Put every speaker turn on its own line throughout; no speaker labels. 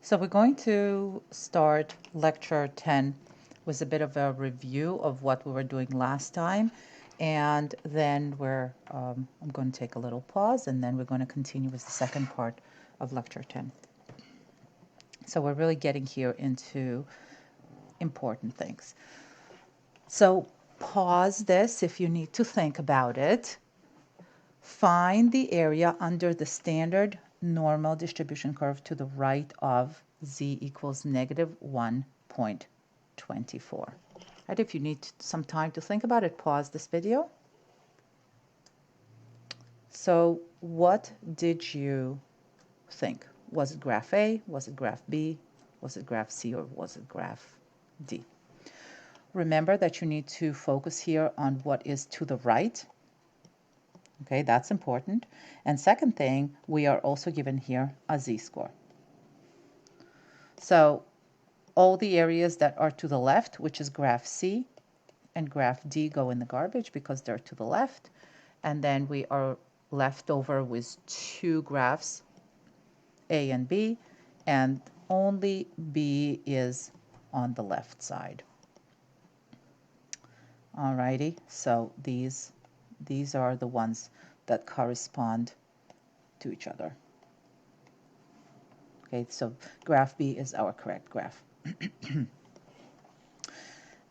So we're going to start lecture 10 with a bit of a review of what we were doing last time. And then I'm going to take a little pause and then we're going to continue with the second part of lecture 10. So we're really getting here into important things. So pause this if you need to think about it. Find the area under the standard normal distribution curve to the right of z equals negative 1.24. Right, if you need some time to think about it, pause this video. So what did you think? Was it graph A? Was it graph B? Was it graph C? Or was it graph D? Remember that you need to focus here on what is to the right. Okay, that's important. And second thing, we are also given here a z-score. So all the areas that are to the left, which is graph C and graph D, go in the garbage because they're to the left. And then we are left over with two graphs, A and B, and only B is on the left side. Alrighty, so these are the ones that correspond to each other. Okay, so graph B is our correct graph.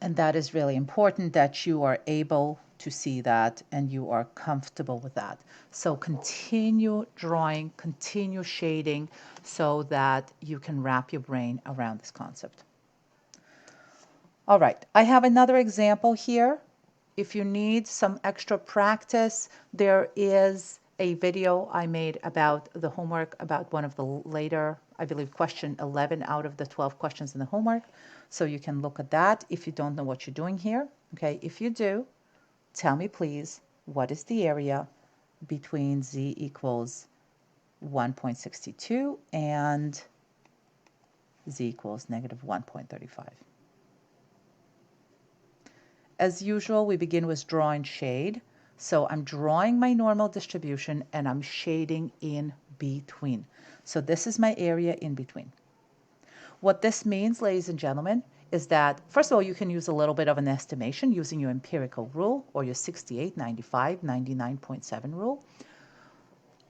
And that is really important that you are able to see that and you are comfortable with that. So continue drawing, continue shading so that you can wrap your brain around this concept. All right, I have another example here. If you need some extra practice, there is a video I made about the homework, about one of the later, I believe, question 11 out of the 12 questions in the homework. So you can look at that if you don't know what you're doing here. Okay, if you do, tell me please, what is the area between z equals 1.62 and z equals negative 1.35? As usual, we begin with draw and shade. So I'm drawing my normal distribution and I'm shading in between. So this is my area in between. What this means, ladies and gentlemen, is that, first of all, you can use a little bit of an estimation using your empirical rule or your 68, 95, 99.7 rule,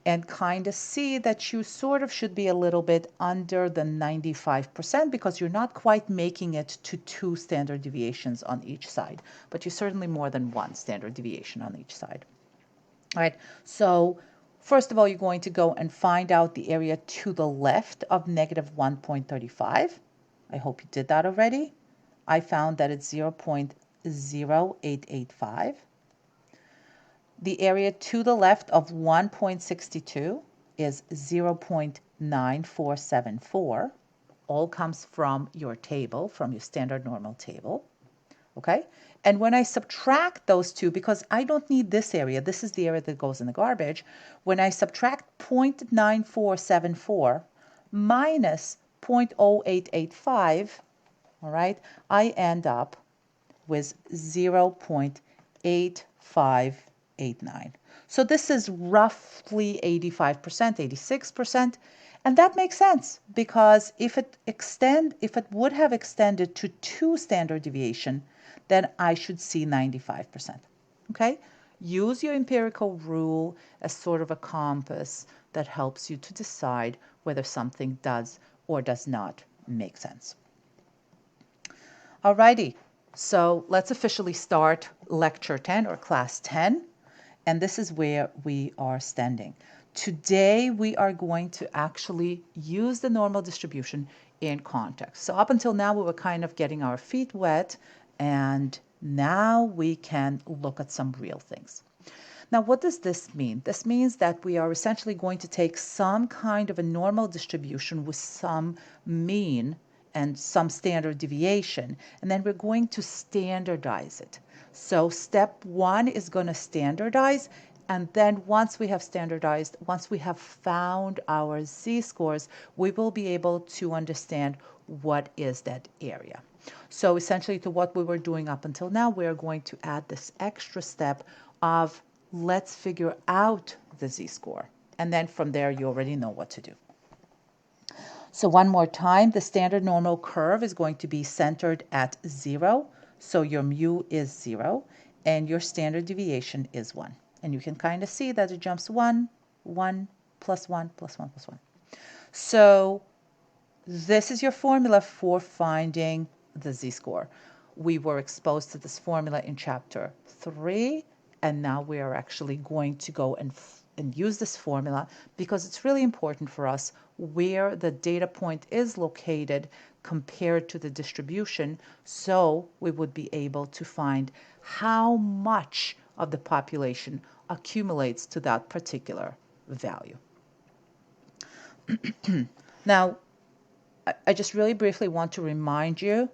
and kind of see that you sort of should be a little bit under the 95% because you're not quite making it to 2 standard deviations on each side, but you're certainly more than 1 standard deviation on each side. All right, so first of all, you're going to go and find out the area to the left of negative 1.35. I hope you did that already. I found that it's 0.0885. The area to the left of 1.62 is 0.9474. All comes from your table, from your standard normal table. Okay? And when I subtract those two, because I don't need this area, this is the area that goes in the garbage, when I subtract 0.9474 minus 0.0885, all right, I end up with 0.8589. So this is roughly 85%, 86%, and that makes sense because if it would have extended to 2 standard deviation, then I should see 95%. Okay? Use your empirical rule as sort of a compass that helps you to decide whether something does or does not make sense. Alrighty, so let's officially start lecture 10 or class 10, and this is where we are standing. Today we are going to actually use the normal distribution in context. So up until now we were kind of getting our feet wet, and now we can look at some real things. Now, what does this mean? This means that we are essentially going to take some kind of a normal distribution with some mean and some standard deviation, and then we're going to standardize it. So step 1 is going to standardize, and then once we have standardized, once we have found our z-scores, we will be able to understand what is that area. So essentially to what we were doing up until now, we are going to add this extra step of let's figure out the z-score. And then from there, you already know what to do. So one more time, the standard normal curve is going to be centered at 0. So your mu is 0 and your standard deviation is 1. And you can kind of see that it jumps 1, 1, plus 1, plus 1, plus 1. So this is your formula for finding the z-score. We were exposed to this formula in chapter 3, and now we are actually going to go and use this formula because it's really important for us where the data point is located compared to the distribution, so we would be able to find how much of the population accumulates to that particular value. Now, I just really briefly want to remind you,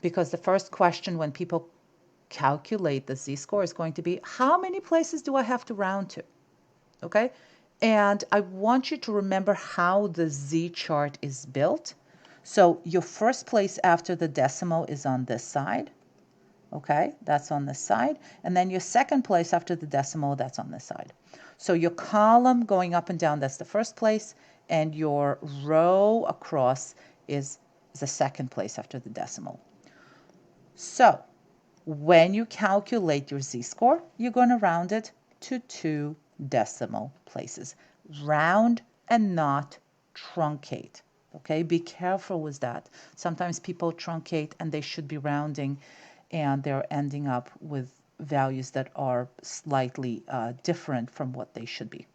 because the first question when people calculate the z-score is going to be, how many places do I have to round to? Okay? And I want you to remember how the z-chart is built. So your first place after the decimal is on this side. Okay, that's on this side. And then your second place after the decimal, that's on this side. So your column going up and down, that's the first place. And your row across is the second place after the decimal. So when you calculate your z-score, you're going to round it to 2 decimal places. Round and not truncate. Okay, be careful with that. Sometimes people truncate and they should be rounding and they're ending up with values that are slightly different from what they should be.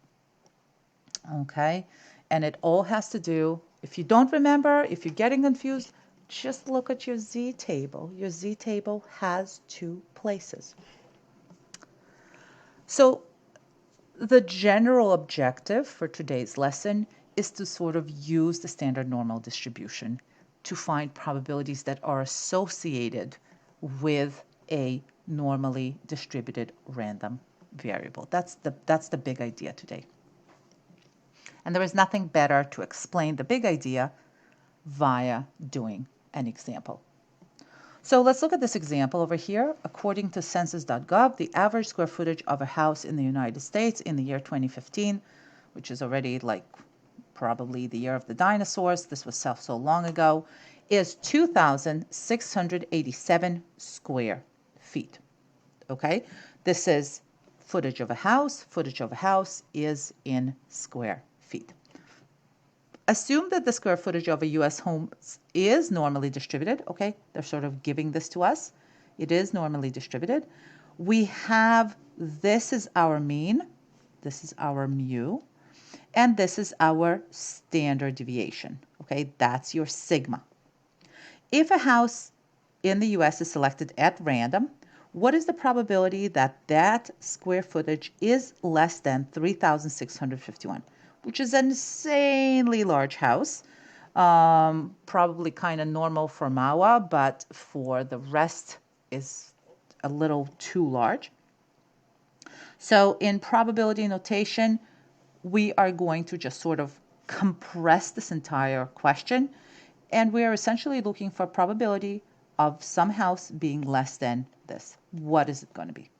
Okay, and it all has to do, if you don't remember, if you're getting confused, just look at your z table. Your z table has 2 places. So the general objective for today's lesson is to sort of use the standard normal distribution to find probabilities that are associated with a normally distributed random variable. That's the big idea today. And there is nothing better to explain the big idea via doing an example. So let's look at this example over here. According to census.gov, the average square footage of a house in the United States in the year 2015, which is already like probably the year of the dinosaurs, this was so long ago, is 2,687 square feet. Okay, this is footage of a house. Footage of a house is in square feet. Assume that the square footage of a U.S. home is normally distributed. Okay, they're sort of giving this to us. It is normally distributed. We have, this is our mean, this is our mu, and this is our standard deviation. Okay, that's your sigma. If a house in the U.S. is selected at random, what is the probability that that square footage is less than 3,651? Which is an insanely large house, probably kind of normal for Mawa, but for the rest is a little too large. So in probability notation, we are going to just sort of compress this entire question, and we are essentially looking for probability of some house being less than this. What is it going to be?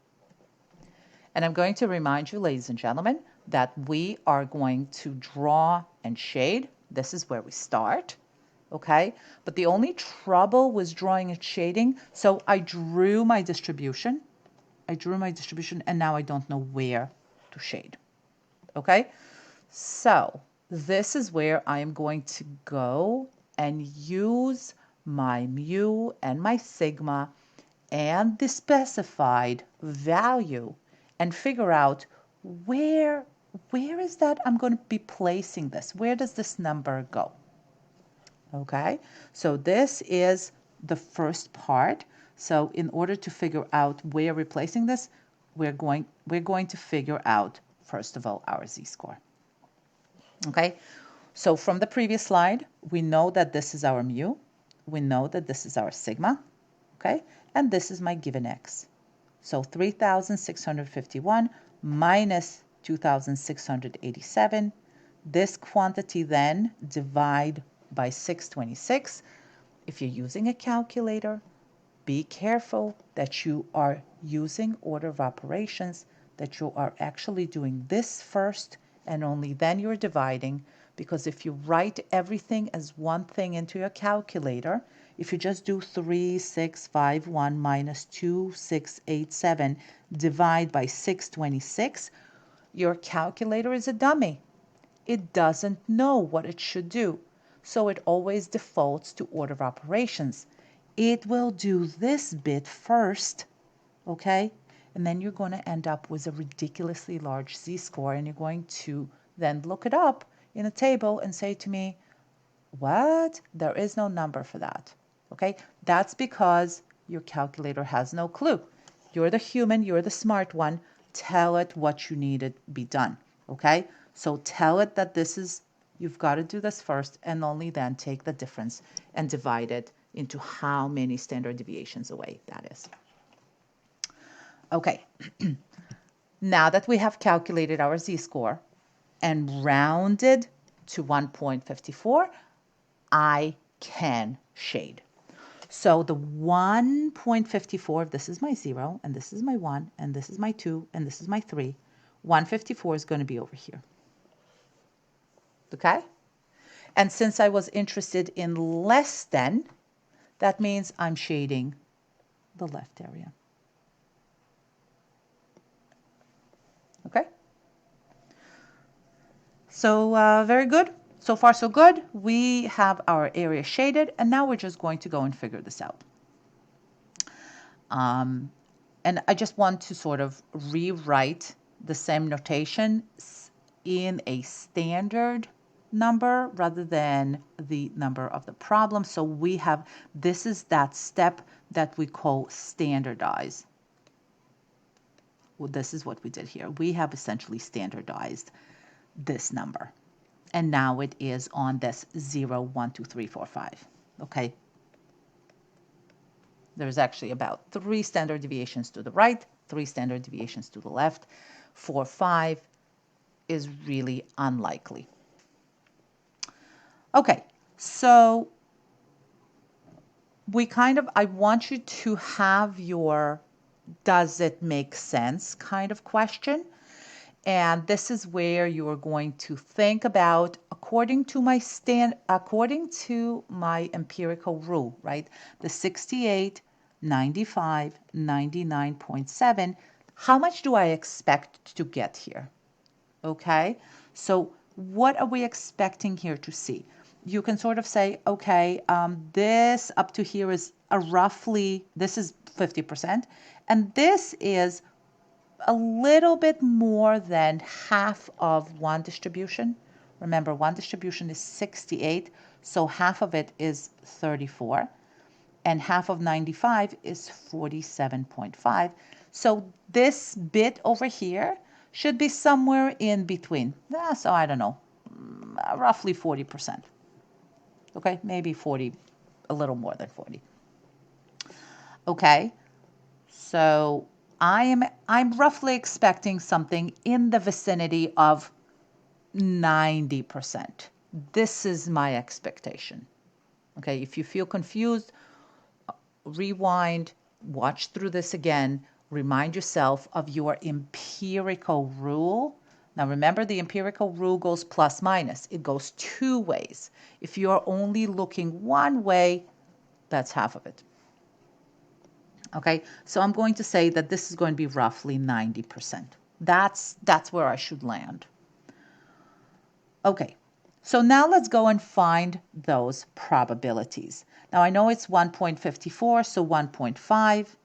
And I'm going to remind you, ladies and gentlemen, that we are going to draw and shade. This is where we start, okay? But the only trouble was drawing and shading, so I drew my distribution. And now I don't know where to shade, okay? So this is where I am going to go and use my mu and my sigma and the specified value and figure out where is that I'm going to be placing this? Where does this number go? Okay, so this is the first part. So in order to figure out where we're placing this, we're going to figure out, first of all, our z-score. Okay, so from the previous slide, we know that this is our mu. We know that this is our sigma. Okay, and this is my given x. So 3,651 minus 2,687. This quantity then divide by 626. If you're using a calculator, be careful that you are using order of operations, that you are actually doing this first and only then you're dividing, because if you write everything as one thing into your calculator, if you just do 3651 minus 2687 divide by 626, your calculator is a dummy. It doesn't know what it should do, so it always defaults to order of operations. It will do this bit first, okay? And then you're going to end up with a ridiculously large z-score, and you're going to then look it up in a table and say to me, what? There is no number for that, okay? That's because your calculator has no clue. You're the human, you're the smart one. Tell it what you need to be done, okay? So tell it that this is, you've got to do this first, and only then take the difference and divide it into how many standard deviations away that is. Okay, now that we have calculated our z-score and rounded to 1.54, I can shade. So the 1.54, this is my 0, and this is my 1, and this is my 2, and this is my 3. 154 is going to be over here. Okay? And since I was interested in less than, that means I'm shading the left area. Okay? So very good. So far, so good. We have our area shaded, and now we're just going to go and figure this out. And I just want to sort of rewrite the same notation in a standard number rather than the number of the problem. So we have, this is that step that we call standardize. Well, this is what we did here. We have essentially standardized this number. And now it is on this 0, 1, 2, 3, 4, 5. Okay. There's actually about 3 standard deviations to the right, 3 standard deviations to the left. 4, 5 is really unlikely. Okay, so I want you to have your does it make sense kind of question. And this is where you are going to think about, according to my empirical rule, right? The 68, 95, 99.7, how much do I expect to get here? Okay, so what are we expecting here to see? You can sort of say, okay, this up to here is this is 50%, and this is a little bit more than half of one distribution. Remember, one distribution is 68, so half of it is 34, and half of 95 is 47.5. So this bit over here should be somewhere in between. So I don't know, roughly 40%. Okay, maybe 40, a little more than 40. Okay, so I'm roughly expecting something in the vicinity of 90%. This is my expectation. Okay, if you feel confused, rewind, watch through this again, remind yourself of your empirical rule. Now remember, the empirical rule goes plus minus. It goes 2 ways. If you're only looking one way, that's half of it. Okay, so I'm going to say that this is going to be roughly 90%. That's where I should land. Okay, so now let's go and find those probabilities. Now I know it's 1.54, so 1.5,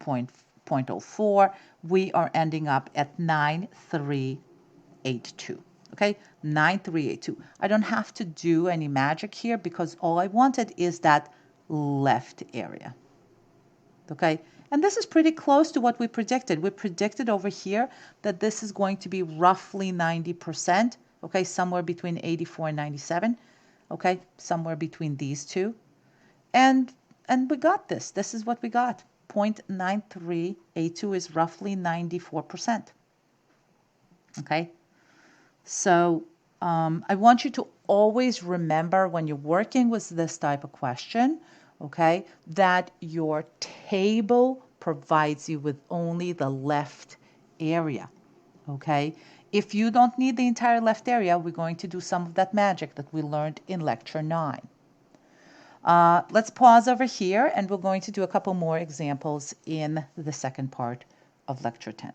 0.04, we are ending up at 9382. Okay, 9382. I don't have to do any magic here because all I wanted is that left area. Okay, and this is pretty close to what we predicted. We predicted over here that this is going to be roughly 90%, okay, somewhere between 84 and 97, okay, somewhere between these two. And we got this. This is what we got. 0.9382 is roughly 94%. Okay, so I want you to always remember when you're working with this type of question, okay, that your table provides you with only the left area, okay? If you don't need the entire left area, we're going to do some of that magic that we learned in lecture 9. Let's pause over here, and we're going to do a couple more examples in the second part of lecture 10.